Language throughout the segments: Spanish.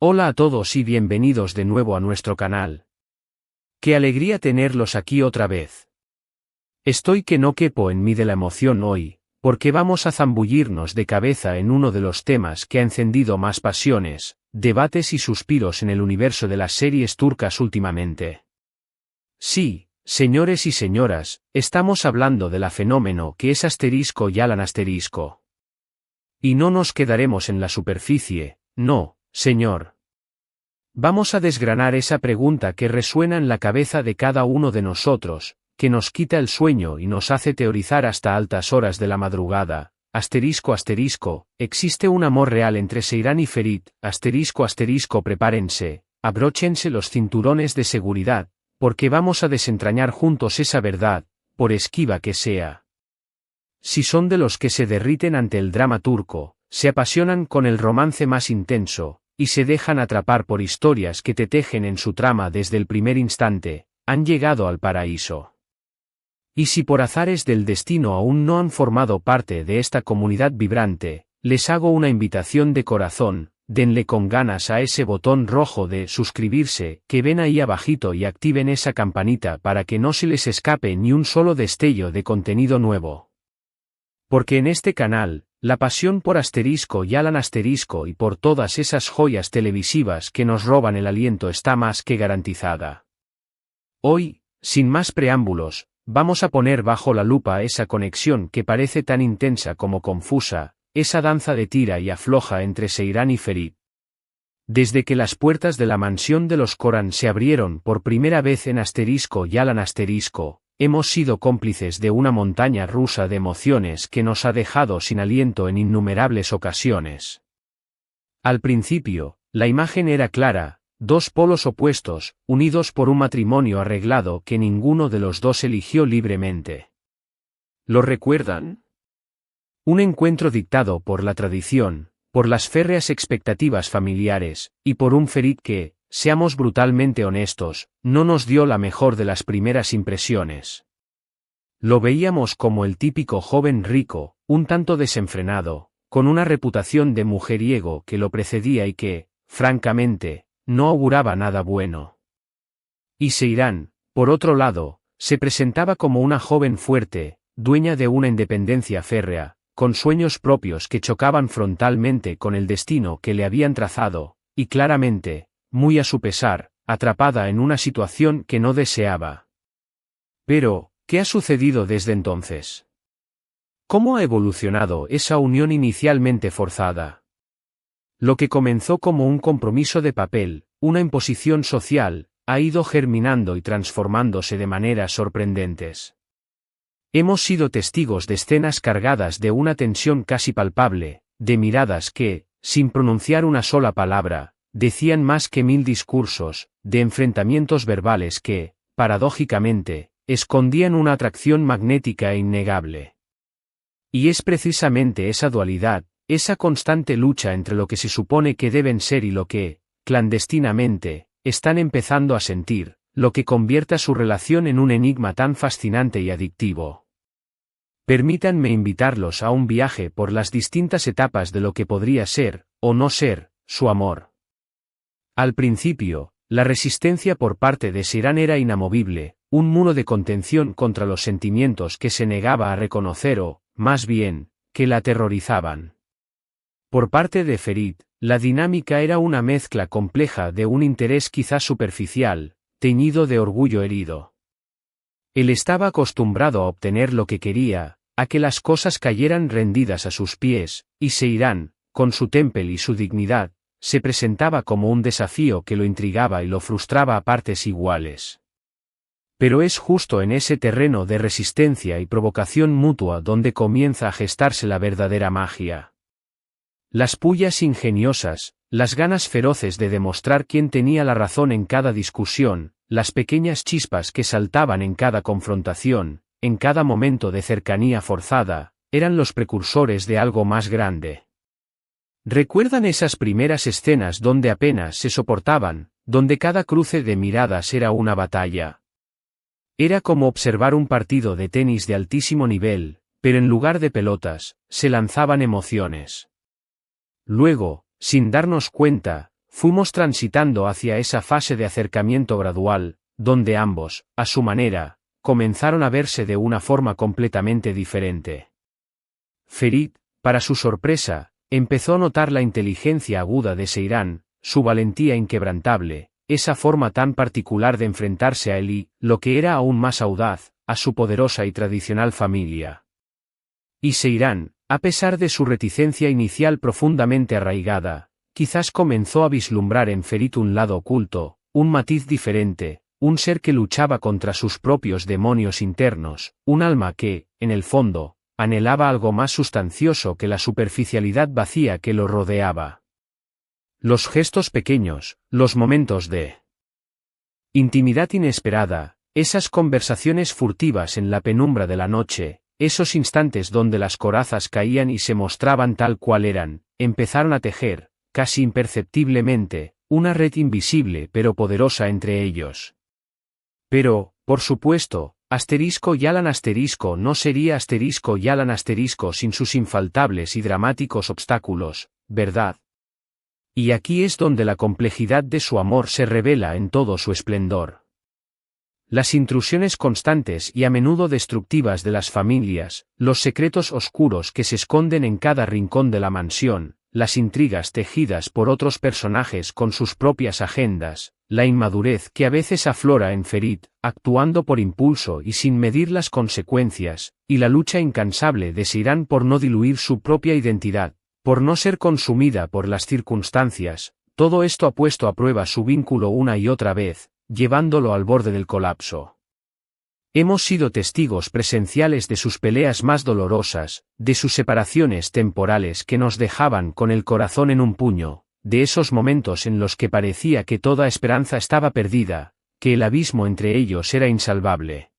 Hola a todos y bienvenidos de nuevo a nuestro canal. ¡Qué alegría tenerlos aquí otra vez! Estoy que no quepo en mí de la emoción hoy, porque vamos a zambullirnos de cabeza en uno de los temas que ha encendido más pasiones, debates y suspiros en el universo de las series turcas últimamente. Sí, señores y señoras, estamos hablando de la fenómeno que es Asterisco Yalan Asterisco. Y no nos quedaremos en la superficie, no, señor. Vamos a desgranar esa pregunta que resuena en la cabeza de cada uno de nosotros, que nos quita el sueño y nos hace teorizar hasta altas horas de la madrugada. Asterisco asterisco, ¿existe un amor real entre Seyran y Ferit? Asterisco asterisco, prepárense, abróchense los cinturones de seguridad, porque vamos a desentrañar juntos esa verdad, por esquiva que sea. Si son de los que se derriten ante el drama turco, se apasionan con el romance más intenso, y se dejan atrapar por historias que te tejen en su trama desde el primer instante, han llegado al paraíso. Y si por azares del destino aún no han formado parte de esta comunidad vibrante, les hago una invitación de corazón, denle con ganas a ese botón rojo de suscribirse que ven ahí abajito y activen esa campanita para que no se les escape ni un solo destello de contenido nuevo. Porque en este canal, la pasión por Asterisco Yalan Asterisco y por todas esas joyas televisivas que nos roban el aliento está más que garantizada. Hoy, sin más preámbulos, vamos a poner bajo la lupa esa conexión que parece tan intensa como confusa, esa danza de tira y afloja entre Seyran y Ferit. Desde que las puertas de la mansión de los Koran se abrieron por primera vez en Asterisco Yalan Asterisco, hemos sido cómplices de una montaña rusa de emociones que nos ha dejado sin aliento en innumerables ocasiones. Al principio, la imagen era clara, dos polos opuestos, unidos por un matrimonio arreglado que ninguno de los dos eligió libremente. ¿Lo recuerdan? Un encuentro dictado por la tradición, por las férreas expectativas familiares, y por un Ferit que, seamos brutalmente honestos, no nos dio la mejor de las primeras impresiones. Lo veíamos como el típico joven rico, un tanto desenfrenado, con una reputación de mujeriego que lo precedía y que, francamente, no auguraba nada bueno. Y Seyran, por otro lado, se presentaba como una joven fuerte, dueña de una independencia férrea, con sueños propios que chocaban frontalmente con el destino que le habían trazado, y claramente, muy a su pesar, atrapada en una situación que no deseaba. Pero, ¿qué ha sucedido desde entonces? ¿Cómo ha evolucionado esa unión inicialmente forzada? Lo que comenzó como un compromiso de papel, una imposición social, ha ido germinando y transformándose de maneras sorprendentes. Hemos sido testigos de escenas cargadas de una tensión casi palpable, de miradas que, sin pronunciar una sola palabra, decían más que 1000 discursos, de enfrentamientos verbales que, paradójicamente, escondían una atracción magnética e innegable. Y es precisamente esa dualidad, esa constante lucha entre lo que se supone que deben ser y lo que, clandestinamente, están empezando a sentir, lo que convierte a su relación en un enigma tan fascinante y adictivo. Permítanme invitarlos a un viaje por las distintas etapas de lo que podría ser, o no ser, su amor. Al principio, la resistencia por parte de Seyran era inamovible, un muro de contención contra los sentimientos que se negaba a reconocer o, más bien, que la aterrorizaban. Por parte de Ferit, la dinámica era una mezcla compleja de un interés quizás superficial, teñido de orgullo herido. Él estaba acostumbrado a obtener lo que quería, a que las cosas cayeran rendidas a sus pies, y Seyran, con su temple y su dignidad, se presentaba como un desafío que lo intrigaba y lo frustraba a partes iguales. Pero es justo en ese terreno de resistencia y provocación mutua donde comienza a gestarse la verdadera magia. Las pullas ingeniosas, las ganas feroces de demostrar quién tenía la razón en cada discusión, las pequeñas chispas que saltaban en cada confrontación, en cada momento de cercanía forzada, eran los precursores de algo más grande. ¿Recuerdan esas primeras escenas donde apenas se soportaban, donde cada cruce de miradas era una batalla? Era como observar un partido de tenis de altísimo nivel, pero en lugar de pelotas, se lanzaban emociones. Luego, sin darnos cuenta, fuimos transitando hacia esa fase de acercamiento gradual, donde ambos, a su manera, comenzaron a verse de una forma completamente diferente. Ferit, para su sorpresa, empezó a notar la inteligencia aguda de Seyran, su valentía inquebrantable, esa forma tan particular de enfrentarse a él y, lo que era aún más audaz, a su poderosa y tradicional familia. Y Seyran, a pesar de su reticencia inicial profundamente arraigada, quizás comenzó a vislumbrar en Ferit un lado oculto, un matiz diferente, un ser que luchaba contra sus propios demonios internos, un alma que, en el fondo, anhelaba algo más sustancioso que la superficialidad vacía que lo rodeaba. Los gestos pequeños, los momentos de intimidad inesperada, esas conversaciones furtivas en la penumbra de la noche, esos instantes donde las corazas caían y se mostraban tal cual eran, empezaron a tejer, casi imperceptiblemente, una red invisible pero poderosa entre ellos. Pero, por supuesto, Yalan no sería Yalan sin sus infaltables y dramáticos obstáculos, ¿verdad? Y aquí es donde la complejidad de su amor se revela en todo su esplendor. Las intrusiones constantes y a menudo destructivas de las familias, los secretos oscuros que se esconden en cada rincón de la mansión, las intrigas tejidas por otros personajes con sus propias agendas, la inmadurez que a veces aflora en Ferit, actuando por impulso y sin medir las consecuencias, y la lucha incansable de Seyran por no diluir su propia identidad, por no ser consumida por las circunstancias, todo esto ha puesto a prueba su vínculo una y otra vez, llevándolo al borde del colapso. Hemos sido testigos presenciales de sus peleas más dolorosas, de sus separaciones temporales que nos dejaban con el corazón en un puño, de esos momentos en los que parecía que toda esperanza estaba perdida, que el abismo entre ellos era insalvable.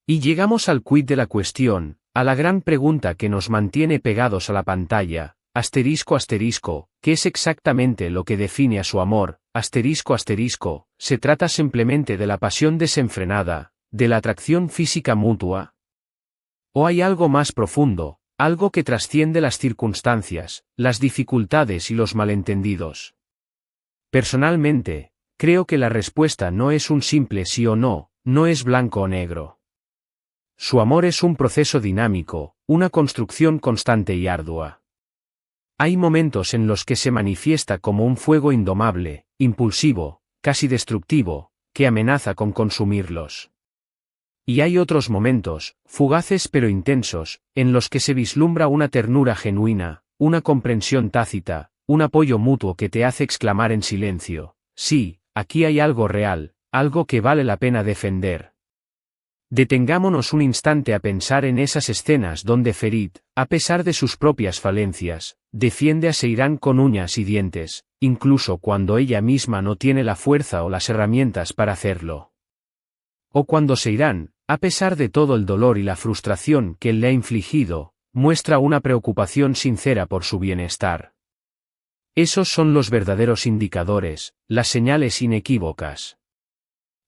Y llegamos al quid de la cuestión, a la gran pregunta que nos mantiene pegados a la pantalla, ¿qué es exactamente lo que define a su amor? ¿Se trata simplemente de la pasión desenfrenada, de la atracción física mutua? ¿O hay algo más profundo, algo que trasciende las circunstancias, las dificultades y los malentendidos? Personalmente, creo que la respuesta no es un simple sí o no, no es blanco o negro. Su amor es un proceso dinámico, una construcción constante y ardua. Hay momentos en los que se manifiesta como un fuego indomable, impulsivo, casi destructivo, que amenaza con consumirlos. Y hay otros momentos, fugaces pero intensos, en los que se vislumbra una ternura genuina, una comprensión tácita, un apoyo mutuo que te hace exclamar en silencio: sí, aquí hay algo real, algo que vale la pena defender. Detengámonos un instante a pensar en esas escenas donde Ferit, a pesar de sus propias falencias, defiende a Seyran con uñas y dientes, incluso cuando ella misma no tiene la fuerza o las herramientas para hacerlo. O cuando Seyran, a pesar de todo el dolor y la frustración que él le ha infligido, muestra una preocupación sincera por su bienestar. Esos son los verdaderos indicadores, las señales inequívocas.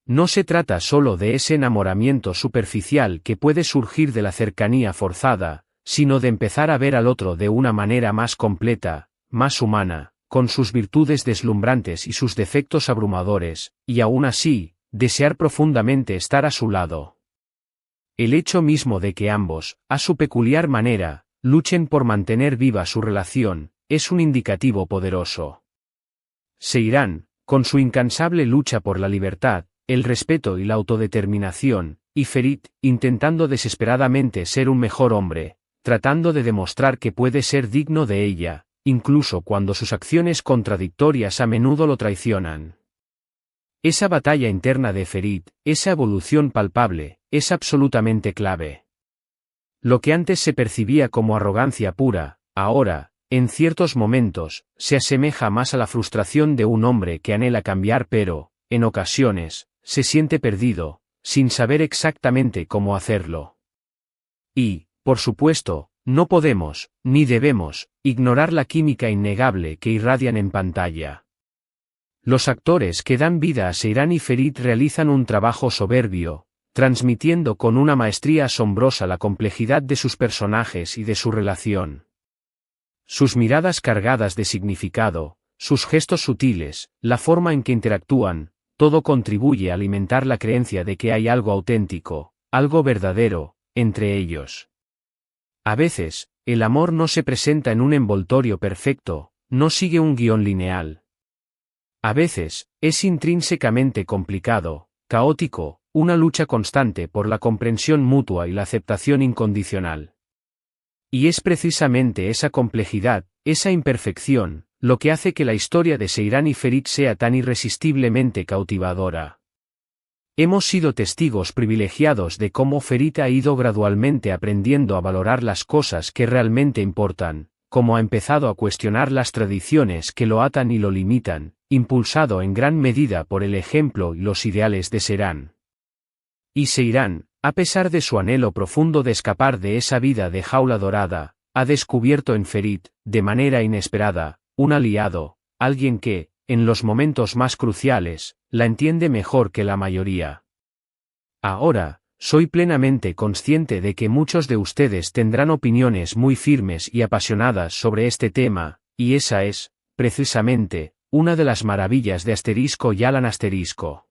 No se trata solo de ese enamoramiento superficial que puede surgir de la cercanía forzada, sino de empezar a ver al otro de una manera más completa, más humana, con sus virtudes deslumbrantes y sus defectos abrumadores, y aún así, desear profundamente estar a su lado. El hecho mismo de que ambos, a su peculiar manera, luchen por mantener viva su relación, es un indicativo poderoso. Seyran, con su incansable lucha por la libertad, el respeto y la autodeterminación, y Ferit, intentando desesperadamente ser un mejor hombre, tratando de demostrar que puede ser digno de ella, incluso cuando sus acciones contradictorias a menudo lo traicionan. Esa batalla interna de Ferit, esa evolución palpable, es absolutamente clave. Lo que antes se percibía como arrogancia pura, ahora, en ciertos momentos, se asemeja más a la frustración de un hombre que anhela cambiar pero, en ocasiones, se siente perdido, sin saber exactamente cómo hacerlo. Y, por supuesto, no podemos, ni debemos, ignorar la química innegable que irradian en pantalla. Los actores que dan vida a Seyran y Ferit realizan un trabajo soberbio, transmitiendo con una maestría asombrosa la complejidad de sus personajes y de su relación. Sus miradas cargadas de significado, sus gestos sutiles, la forma en que interactúan, todo contribuye a alimentar la creencia de que hay algo auténtico, algo verdadero, entre ellos. A veces, el amor no se presenta en un envoltorio perfecto, no sigue un guión lineal. A veces, es intrínsecamente complicado, caótico, una lucha constante por la comprensión mutua y la aceptación incondicional. Y es precisamente esa complejidad, esa imperfección, lo que hace que la historia de Seyran y Ferit sea tan irresistiblemente cautivadora. Hemos sido testigos privilegiados de cómo Ferit ha ido gradualmente aprendiendo a valorar las cosas que realmente importan, cómo ha empezado a cuestionar las tradiciones que lo atan y lo limitan, impulsado en gran medida por el ejemplo y los ideales de Seyran. Y Seyran, a pesar de su anhelo profundo de escapar de esa vida de jaula dorada, ha descubierto en Ferit, de manera inesperada, un aliado, alguien que, en los momentos más cruciales, la entiende mejor que la mayoría. Ahora, soy plenamente consciente de que muchos de ustedes tendrán opiniones muy firmes y apasionadas sobre este tema, y esa es, precisamente, una de las maravillas de Asterisco y Alan Asterisco.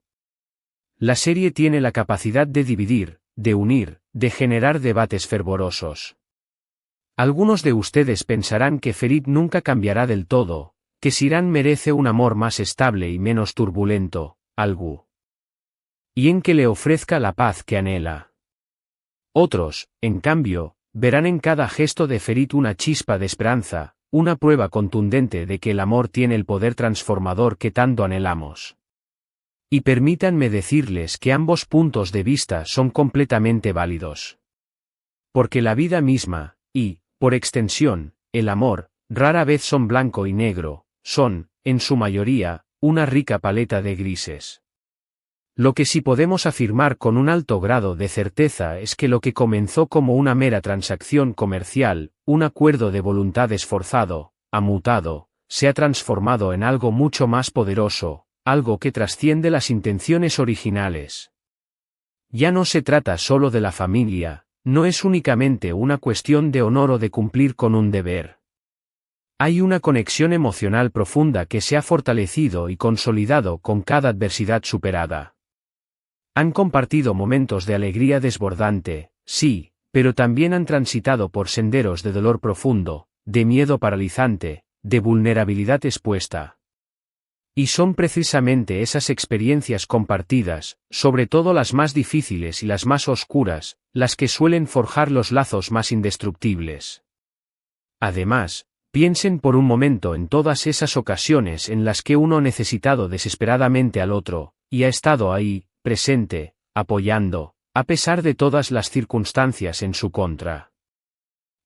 La serie tiene la capacidad de dividir, de unir, de generar debates fervorosos. Algunos de ustedes pensarán que Ferit nunca cambiará del todo, que Seyran merece un amor más estable y menos turbulento, algo. Y en que le ofrezca la paz que anhela. Otros, en cambio, verán en cada gesto de Ferit una chispa de esperanza, una prueba contundente de que el amor tiene el poder transformador que tanto anhelamos. Y permítanme decirles que ambos puntos de vista son completamente válidos. Porque la vida misma, y, por extensión, el amor, rara vez son blanco y negro, son, en su mayoría, una rica paleta de grises. Lo que sí podemos afirmar con un alto grado de certeza es que lo que comenzó como una mera transacción comercial, un acuerdo de voluntad esforzado, ha mutado, se ha transformado en algo mucho más poderoso, algo que trasciende las intenciones originales. Ya no se trata solo de la familia, no es únicamente una cuestión de honor o de cumplir con un deber. Hay una conexión emocional profunda que se ha fortalecido y consolidado con cada adversidad superada. Han compartido momentos de alegría desbordante, sí, pero también han transitado por senderos de dolor profundo, de miedo paralizante, de vulnerabilidad expuesta. Y son precisamente esas experiencias compartidas, sobre todo las más difíciles y las más oscuras, las que suelen forjar los lazos más indestructibles. Además, piensen por un momento en todas esas ocasiones en las que uno ha necesitado desesperadamente al otro, y ha estado ahí, presente, apoyando, a pesar de todas las circunstancias en su contra.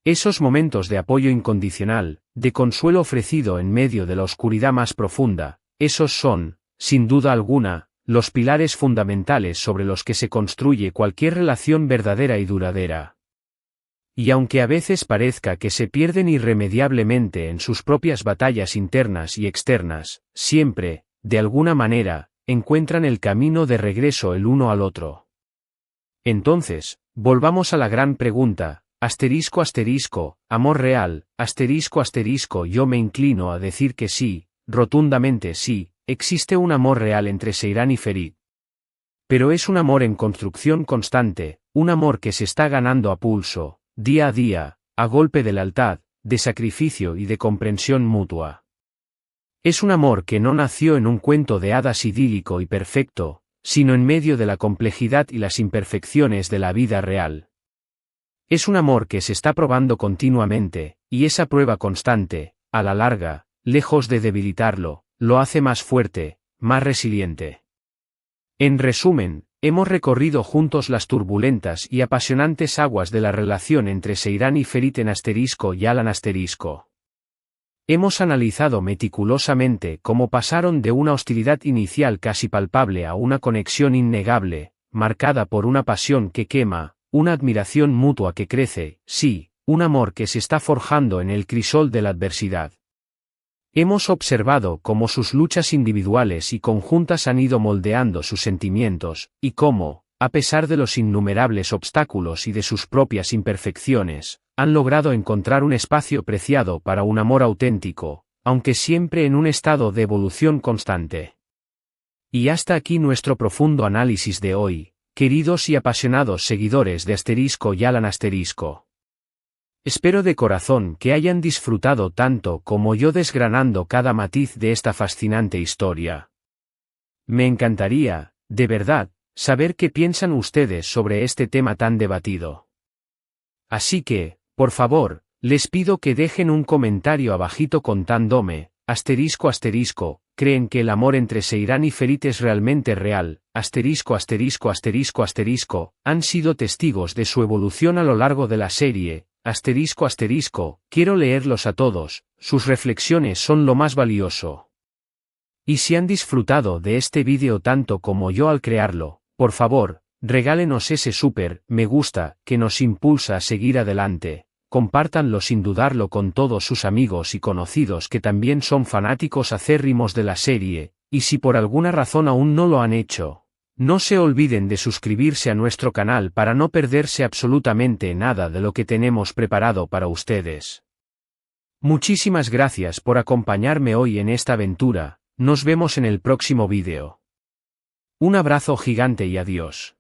Esos momentos de apoyo incondicional, de consuelo ofrecido en medio de la oscuridad más profunda, esos son, sin duda alguna, los pilares fundamentales sobre los que se construye cualquier relación verdadera y duradera. Y aunque a veces parezca que se pierden irremediablemente en sus propias batallas internas y externas, siempre, de alguna manera, encuentran el camino de regreso el uno al otro. Entonces, volvamos a la gran pregunta, asterisco asterisco, amor real, asterisco asterisco, yo me inclino a decir que sí, rotundamente sí, existe un amor real entre Seyran y Ferit. Pero es un amor en construcción constante, un amor que se está ganando a pulso, día a día, a golpe de lealtad, de sacrificio y de comprensión mutua. Es un amor que no nació en un cuento de hadas idílico y perfecto, sino en medio de la complejidad y las imperfecciones de la vida real. Es un amor que se está probando continuamente, y esa prueba constante, a la larga, lejos de debilitarlo, lo hace más fuerte, más resiliente. En resumen, hemos recorrido juntos las turbulentas y apasionantes aguas de la relación entre Seyran y Ferit en asterisco y Alan asterisco. Hemos analizado meticulosamente cómo pasaron de una hostilidad inicial casi palpable a una conexión innegable, marcada por una pasión que quema, una admiración mutua que crece, sí, un amor que se está forjando en el crisol de la adversidad. Hemos observado cómo sus luchas individuales y conjuntas han ido moldeando sus sentimientos, y cómo, a pesar de los innumerables obstáculos y de sus propias imperfecciones, han logrado encontrar un espacio preciado para un amor auténtico, aunque siempre en un estado de evolución constante. Y hasta aquí nuestro profundo análisis de hoy, queridos y apasionados seguidores de Asterisco y Alan Asterisco. Espero de corazón que hayan disfrutado tanto como yo desgranando cada matiz de esta fascinante historia. Me encantaría, de verdad, saber qué piensan ustedes sobre este tema tan debatido. Así que, por favor, les pido que dejen un comentario abajito contándome, asterisco, ¿creen que el amor entre Seiran y Ferit es realmente real? Asterisco, ¿han sido testigos de su evolución a lo largo de la serie? Asterisco, quiero leerlos a todos, sus reflexiones son lo más valioso. Y si han disfrutado de este vídeo tanto como yo al crearlo, por favor, regálenos ese súper me gusta que nos impulsa a seguir adelante. Compártanlo sin dudarlo con todos sus amigos y conocidos que también son fanáticos acérrimos de la serie, y si por alguna razón aún no lo han hecho, no se olviden de suscribirse a nuestro canal para no perderse absolutamente nada de lo que tenemos preparado para ustedes. Muchísimas gracias por acompañarme hoy en esta aventura, nos vemos en el próximo vídeo. Un abrazo gigante y adiós.